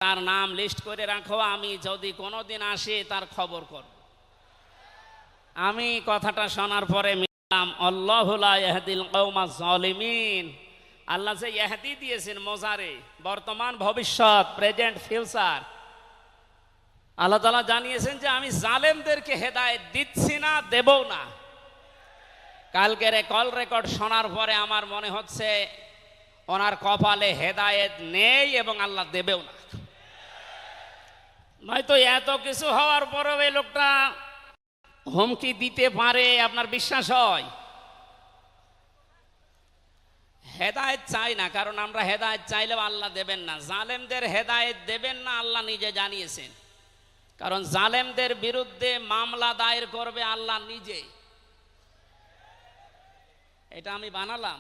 তার নাম লিস্ট করে রাখো, আমি যদি কোনোদিন আসি তার খবর করব। আমি কথাটা শোনার পরে মিলাম আল্লাহু লা ইয়াহদিল কওমাজ জালিমিন। আল্লাহ যে ইহদি দিয়েছেন মোজারে, বর্তমান ভবিষ্যৎ, প্রেজেন্ট ফিউচার, আল্লাহ তাআলা জানিয়েছেন যে আমি জালেমদেরকে হেদায়েত দিচ্ছি না, দেবও না। কালকের কল রেকর্ড শোনার পরে আমার মনে হচ্ছে ওনার কপালে হেদায়েত নেই এবং আল্লাহ দেবেও না। নয়তো এত কিছু হওয়ার পরেও এই লোকটা হুমকি দিতে পারে, আপনার বিশ্বাস হয়? হেদায়েত চাই না, কারণ আমরা হেদায়েত চাইলেও আল্লাহ দেবেন না। জালেমদের হেদায়েত দেবেন না, আল্লাহ নিজে জানিয়েছেন। কারণ জালেমদের বিরুদ্ধে মামলা দায়ের করবে আল্লাহ নিজে। এটা আমি বানালাম।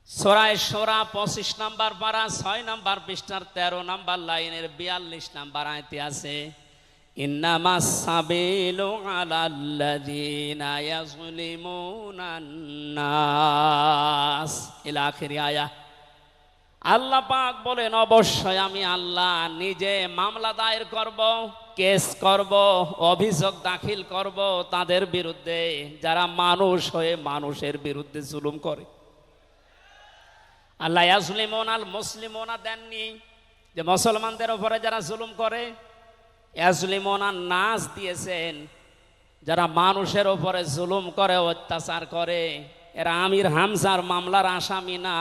সূরা শূরা 25 নম্বর পারা 6 নম্বর পৃষ্ঠার 13 নম্বর লাইনের 42 নম্বর আয়াতে আছে, ইন্নামাস সাবিলু আলাল্লাযিনা ইয়াযলিমুনান নাস ইলা আখির আয়া। আল্লাহ পাক বলেন, অবশ্যই আমি আল্লাহ নিজে মামলা দায়ের করব, কেস করব, অভিযোগ দাখিল করব তাদের বিরুদ্ধে যারা মানুষ হয়ে মানুষের বিরুদ্ধে জুলুম করে। আল্লাহ ইয়াজলিমুন আল মুসলিমুনা দেননি, যে মুসলমানদের উপরে যারা জুলুম করে। ইয়াজলিমুন আন নাস দিয়েছেন, যারা মানুষের উপরে জুলুম করে, অত্যাচার করে। এরা আমির হামজার মামলার আসামি না,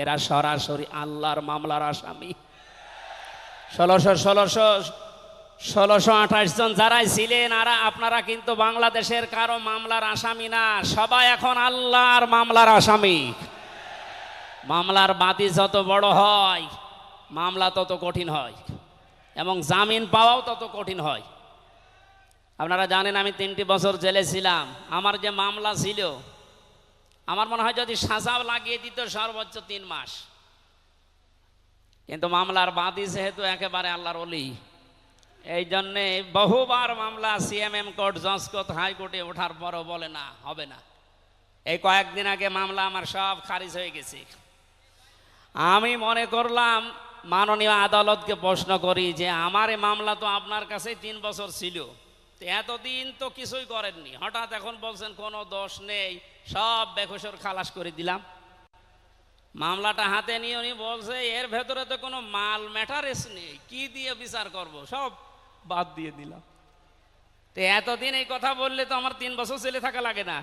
এরা সরাসরি আল্লাহর মামলার আসামি। 1628 জন যারাই ছিলেন আপনারা কিন্তু বাংলাদেশের কারো মামলার আসামি না, সবাই এখন আল্লাহর মামলার আসামি। মামলার বাদী যত বড় হয় মামলা তত কঠিন হয় এবং জামিন পাওয়াও তত কঠিন হয়। আপনারা জানেন আমি 3টি বছর জেলে ছিলাম। আমার যে মামলা ছিল, আমার মনে হয় যদি সাজাও লাগিয়ে দিত সর্বোচ্চ 3 মাস। কিন্তু মামলার বাদী যেহেতু একেবারে আল্লাহর ওলি, এই জন্যে বহুবার মামলা সিএমএম কোর্ট, জজ কোর্ট, হাইকোর্টে ওঠার পরও বলে না, হবে না। এই কয়েকদিন আগে মামলা আমার সব খারিজ হয়ে গেছে। আমি মনে করলাম মাননীয় আদালতকে প্রশ্ন করি যে আমার এই মামলা তো আপনার কাছে 3 বছর ছিল, তো এতদিন তো কিছুই করেননি, হঠাৎ এখন বলছেন কোনো দোষ নেই, সব বেকসুর খালাস করে দিলাম। মামলাটা হাতে নিয়ে উনি বলছে এর ভেতরে তো কোনো মাল ম্যাটারেস নেই, কি দিয়ে বিচার করব, সব বাদ দিয়ে দিলাম। তো এতদিন এই কথা বললে তো আমার 3 বছর জেলে থাকা লাগে না।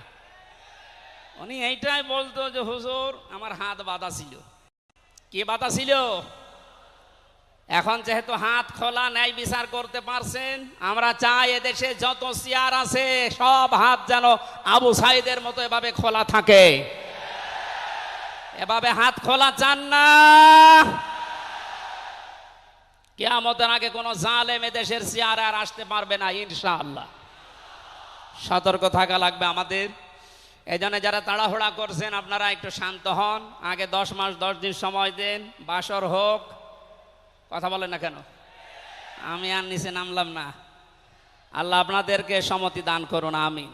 উনি এইটাই বলতো যে হুজুর আমার হাত বাঁধা ছিল। কি বাধা ছিল? এখন যেহেতু হাত খোলা, ন্যায় বিচার করতে পারছেন, আমরা চাই এদেশে যত চেয়ার আছে সব হাত যেন আবু সাইদের মতো এভাবে খোলা থাকে। এভাবে হাত খোলা চান না? কিয়ামতের আগে কোনো জালেম এদেশের চেয়ারে আর আসতে পারবে না ইনশাআল্লাহ। সতর্ক থাকা লাগবে আমাদের। এই জন্য যারা তাড়াহুড়া করছেন আপনারা একটু শান্ত হন। আগে 10 মাস 10 দিন সময় দেন, বাসর হোক। কথা বলেন না কেন? আমি আর নিচে নামলাম না। আল্লাহ আপনাদেরকে সম্মতি দান করুন, আমিন।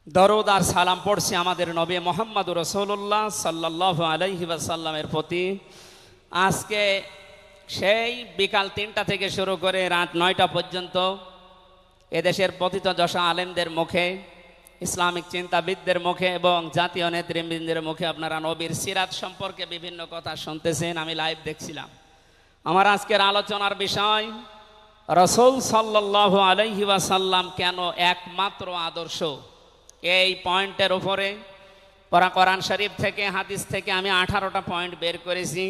দরুদ আর সালাম পড়ছি আমাদের নবী মুহাম্মদুর রাসূলুল্লাহ সাল্লাল্লাহু আলাইহি ওয়াসাল্লামের প্রতি। আজকে সেই বিকাল 3টা থেকে শুরু করে রাত 9টা পর্যন্ত এদেশের পতিতযশা আলেমদের মুখে, ইসলামিক চিন্তাবিদদের মুখে এবং জাতীয় নেতৃবৃন্দের মুখে আপনারা নবীর সিরাত সম্পর্কে বিভিন্ন কথা শুনতেছেন। আমি লাইভ দেখছিলাম। আমার আজকের আলোচনার বিষয় রাসূল সাল্লাল্লাহু আলাইহি ওয়াসাল্লাম কেন একমাত্র আদর্শ। এই পয়েন্টের উপরে পড়া কোরআন শরীফ থেকে, হাদিস থেকে আমি 18টা পয়েন্ট বের করেছি।